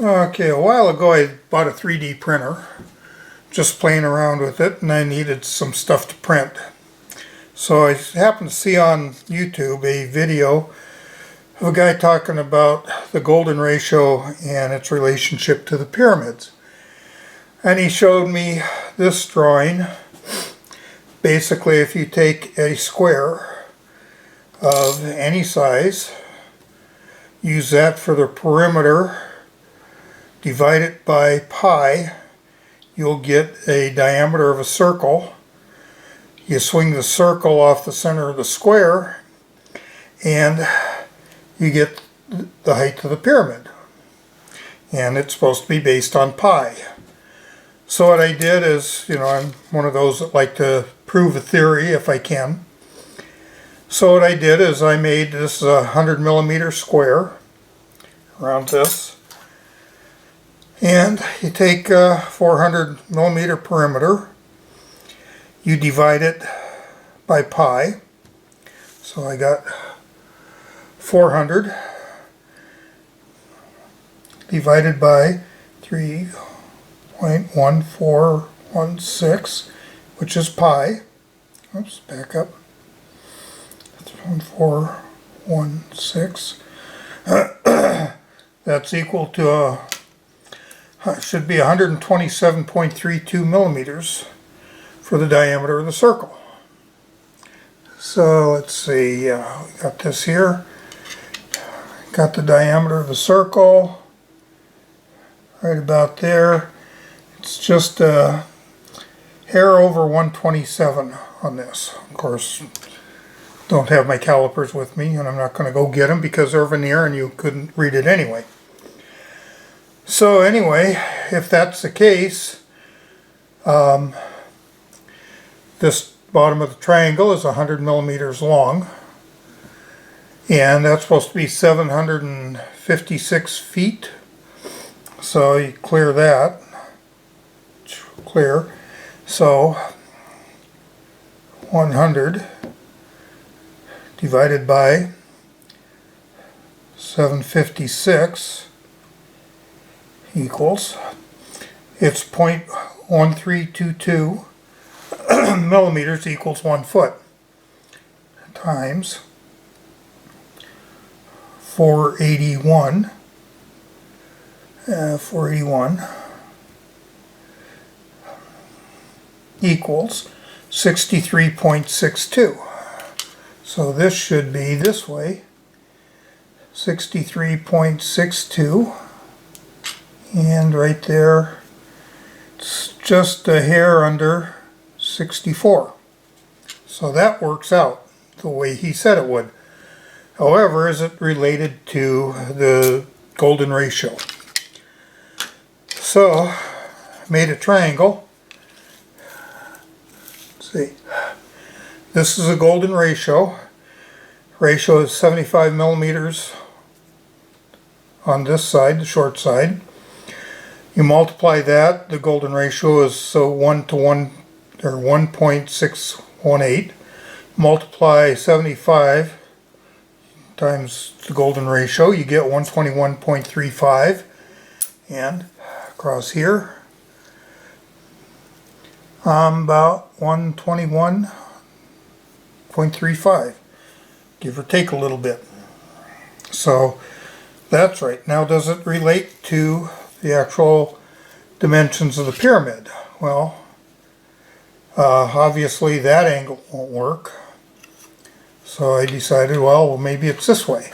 Okay, a while ago I bought a 3D printer, just playing around with it, and I needed some stuff to print. So I happened to see on YouTube a video of a guy talking about the golden ratio and its relationship to the pyramids. And he showed me this drawing. Basically, if you take a square of any size, use that for the perimeter, divide it by pi, you'll get a diameter of a circle. You swing the circle off the center of the square and you get the height of the pyramid. And it's supposed to be based on pi. So what I did is, I'm one of those that like to prove a theory if I can. So what I did is I made this 100 millimeter square around this. And you take a 400 millimeter perimeter, you divide it by pi. So I got 400 divided by 3.1416, which is pi. Oops, back up. 1416. That's equal to should be 127.32 millimeters for the diameter of the circle. So let's see, we got this here. Got the diameter of the circle right about there. It's just a hair over 127 on this. Of course, don't have my calipers with me, and I'm not going to go get them because they're veneer and you couldn't read it anyway. So anyway, if that's the case, this bottom of the triangle is 100 millimeters long, and that's supposed to be 756 feet. So you clear that. Clear. So 100 divided by 756 equals, it's 0.1322 millimeters equals 1 foot times 481 equals 63.62. So this should be this way, 63.62. And right there, it's just a hair under 64. So that works out the way he said it would. However, is it related to the golden ratio? So, I made a triangle. Let's see. This is a golden ratio. Ratio is 75 millimeters on this side, the short side. You multiply that, the golden ratio is 1 to 1, or 1.618. Multiply 75 times the golden ratio, you get 121.35. And across here, about 121.35, give or take a little bit. So that's right. Now, does it relate to the actual dimensions of the pyramid? Well, obviously that angle won't work. So I decided, well, maybe it's this way.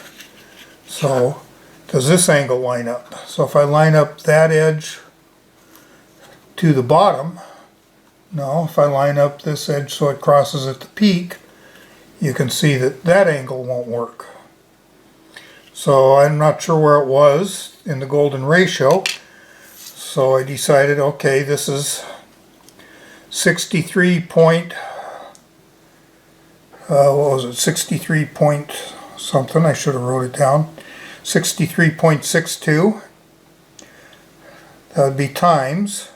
So does this angle line up? So if I line up that edge to the bottom, no, if I line up this edge so it crosses at the peak, you can see that that angle won't work. So I'm not sure where it was in the golden ratio. So I decided, okay, this is 63 point, what was it, 63 point something, I should have wrote it down, 63.62, that would be times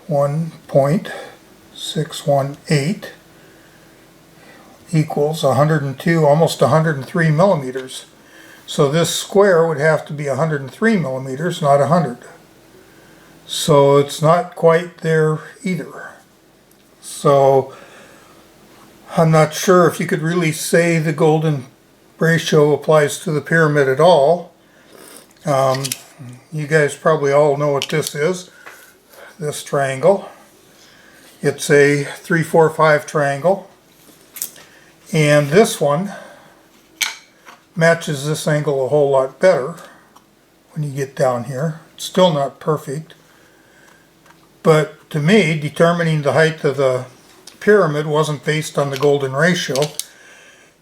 1.618 equals 102, almost 103 millimeters. So this square would have to be 103 millimeters, not 100. So it's not quite there either. So I'm not sure if you could really say the golden ratio applies to the pyramid at all. You guys probably all know what this is. This triangle. It's a 3-4-5 triangle. And this one matches this angle a whole lot better when you get down here. It's still not perfect. But to me, determining the height of the pyramid wasn't based on the golden ratio.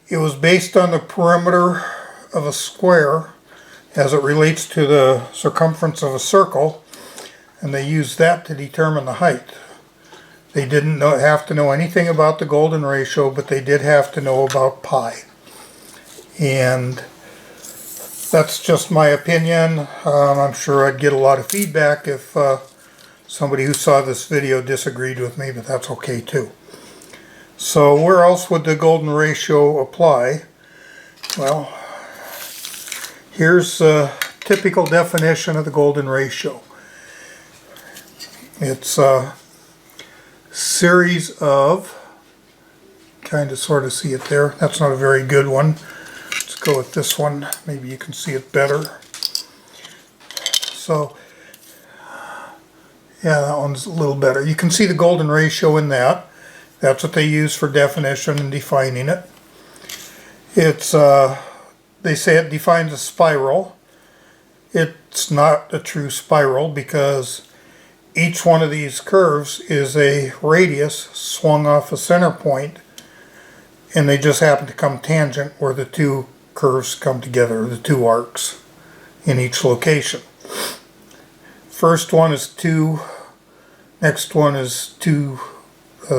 It was based on the perimeter of a square as it relates to the circumference of a circle, and they used that to determine the height. They didn't have to know anything about the golden ratio, but they did have to know about pi. And that's just my opinion. I'm sure I'd get a lot of feedback if somebody who saw this video disagreed with me, but that's okay too. So where else would the golden ratio apply? Well, here's a typical definition of the golden ratio. It's a series of, kind of sort of see it there. That's not a very good one. Let's go with this one. Maybe you can see it better. So, yeah, that one's a little better. You can see the golden ratio in that. That's what they use for definition and defining it. It's, they say it defines a spiral. It's not a true spiral because each one of these curves is a radius swung off a center point, and they just happen to come tangent where the two curves come together, the two arcs in each location. First one is 2, next one is 2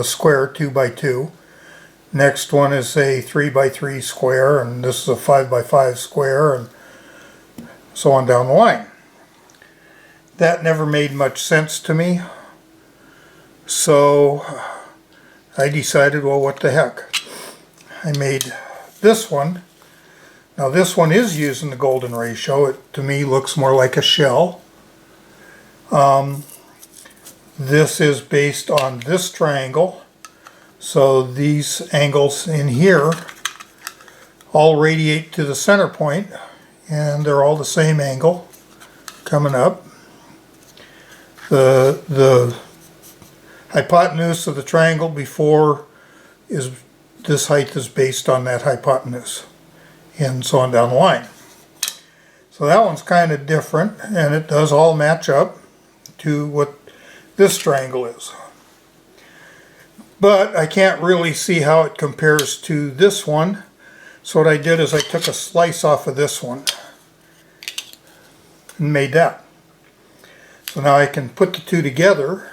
square, 2 by 2. Next one is a 3 by 3 square, and this is a 5 by 5 square, and so on down the line. That never made much sense to me, so I decided, well, what the heck. I made this one. Now this one is using the golden ratio. It to me looks more like a shell. This is based on this triangle. So these angles in here all radiate to the center point, and they're all the same angle coming up. The hypotenuse of the triangle before is this height is based on that hypotenuse, and so on down the line. So that one's kind of different, and it does all match up to what this triangle is. But I can't really see how it compares to this one. So what I did is I took a slice off of this one and made that. So now I can put the two together,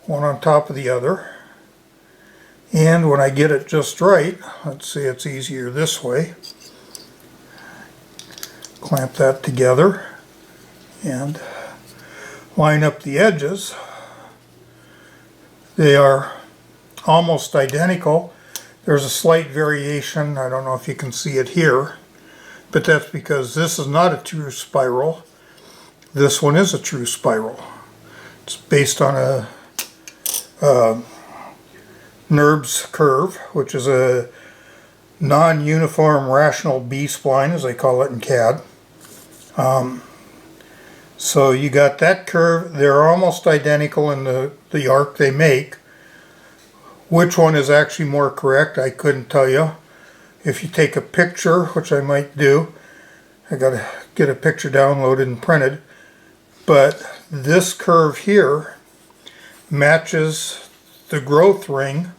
one on top of the other. And when I get it just right, let's see, it's easier this way. Clamp that together and line up the edges. They are almost identical. There's a slight variation. I don't know if you can see it here, but that's because this is not a true spiral. This one is a true spiral. It's based on a NURBS curve, which is a non-uniform rational B-spline, as they call it in CAD. So you got that curve. They're almost identical in the arc they make. Which one is actually more correct, I couldn't tell you. If you take a picture, which I might do, I gotta get a picture downloaded and printed, but this curve here matches the growth ring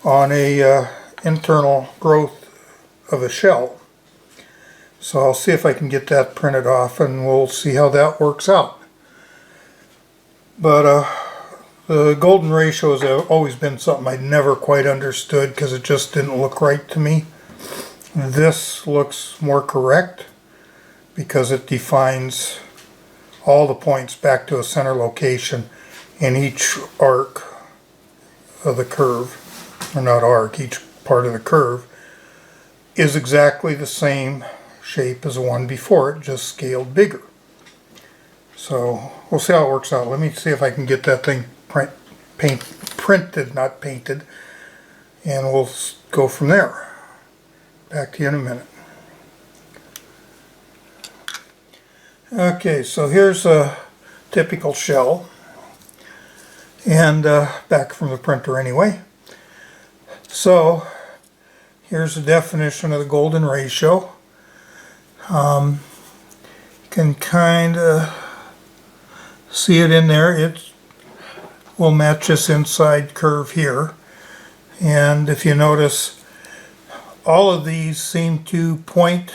on a internal growth of a shell. So I'll see if I can get that printed off, and we'll see how that works out. But the golden ratio has always been something I never quite understood because it just didn't look right to me. This looks more correct because it defines all the points back to a center location in each arc of the curve, or not arc, each part of the curve. is exactly the same shape as the one before it, just scaled bigger. So we'll see how it works out. Let me see if I can get that thing printed, not painted, and we'll go from there. Back to you in a minute. Okay, so here's a typical shell, and back from the printer anyway. So here's the definition of the golden ratio. You can kind of see it in there. It will match this inside curve here, and if you notice, all of these seem to point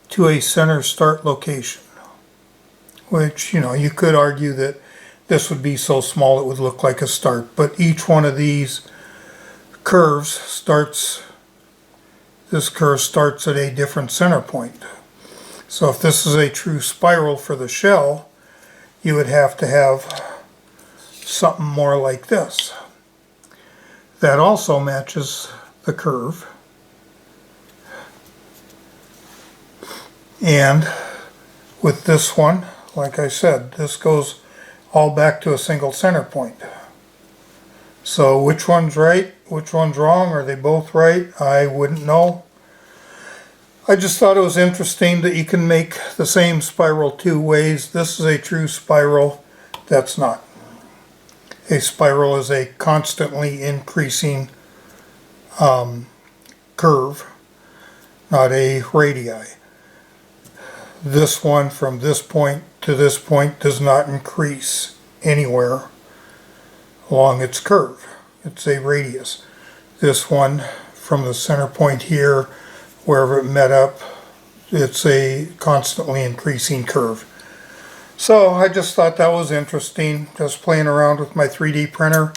to a center start location, which, you know, you could argue that this would be so small it would look like a start, but each one of these curves starts, this curve starts at a different center point. So if this is a true spiral for the shell, you would have to have something more like this. That also matches the curve. And with this one, like I said, this goes all back to a single center point. So which one's right, which one's wrong, are they both right? I wouldn't know. I just thought it was interesting that you can make the same spiral two ways. This is a true spiral. That's not. A spiral is a constantly increasing curve, not a radii. This one from this point to this point does not increase anywhere along its curve. It's a radius. This one from the center point here, wherever it met up, it's a constantly increasing curve. So I just thought that was interesting, just playing around with my 3D printer,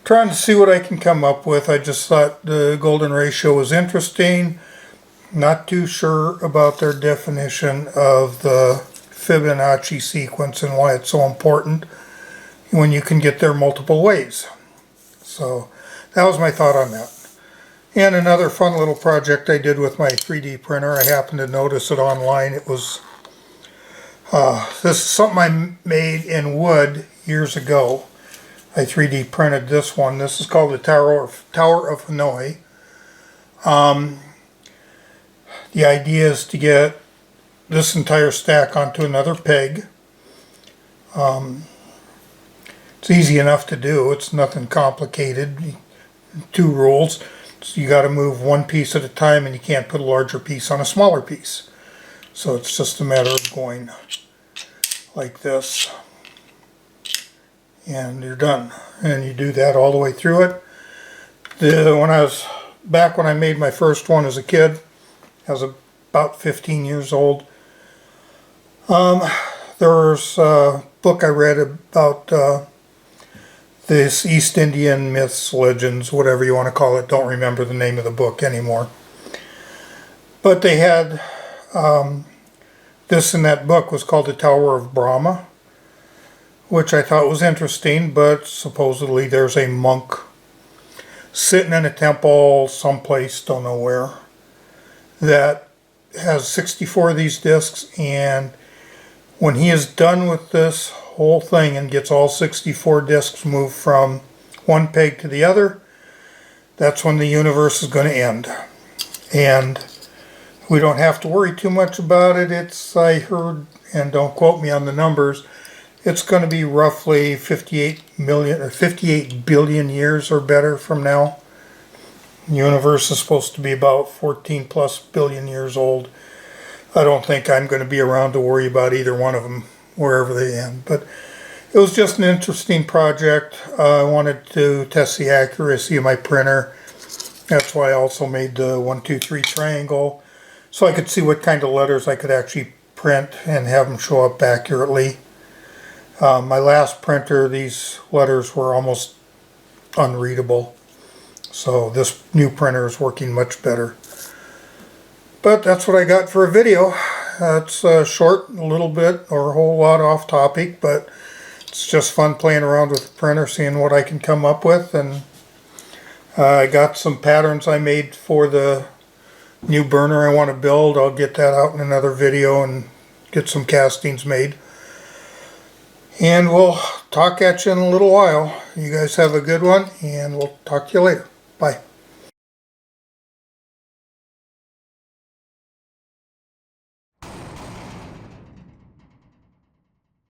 trying to see what I can come up with. I just thought the golden ratio was interesting. Not too sure about their definition of the Fibonacci sequence and why it's so important when you can get there multiple ways. So that was my thought on that. And another fun little project I did with my 3D printer, I happened to notice it online. It was, this is something I made in wood years ago. I 3D printed this one. This is called the Tower of Hanoi. The idea is to get this entire stack onto another peg. It's easy enough to do. It's nothing complicated. 2 rules. So you got to move one piece at a time, and you can't put a larger piece on a smaller piece. So it's just a matter of going like this, and you're done. And you do that all the way through it. When I made my first one as a kid, I was about 15 years old. There was a book I read about this East Indian myths, legends, whatever you want to call it. Don't remember the name of the book anymore. But they had, this in that book was called the Tower of Brahma, which I thought was interesting, but supposedly there's a monk sitting in a temple someplace, don't know where, that has 64 of these discs, and when he is done with this whole thing and gets all 64 discs moved from one peg to the other, that's when the universe is going to end. And we don't have to worry too much about it. It's, I heard, and don't quote me on the numbers, it's going to be roughly 58 billion years or better from now. The universe is supposed to be about 14 plus billion years old. I don't think I'm going to be around to worry about either one of them wherever they end. But it was just an interesting project. I wanted to test the accuracy of my printer. That's why I also made the 1, 2, 3 triangle, so I could see what kind of letters I could actually print and have them show up accurately. My last printer, these letters were almost unreadable. So this new printer is working much better. But that's what I got for a video. It's short, a little bit or a whole lot off topic, but it's just fun playing around with the printer, seeing what I can come up with. And I got some patterns I made for the new burner I want to build. I'll get that out in another video and get some castings made. And we'll talk at you in a little while. You guys have a good one, and we'll talk to you later. Bye.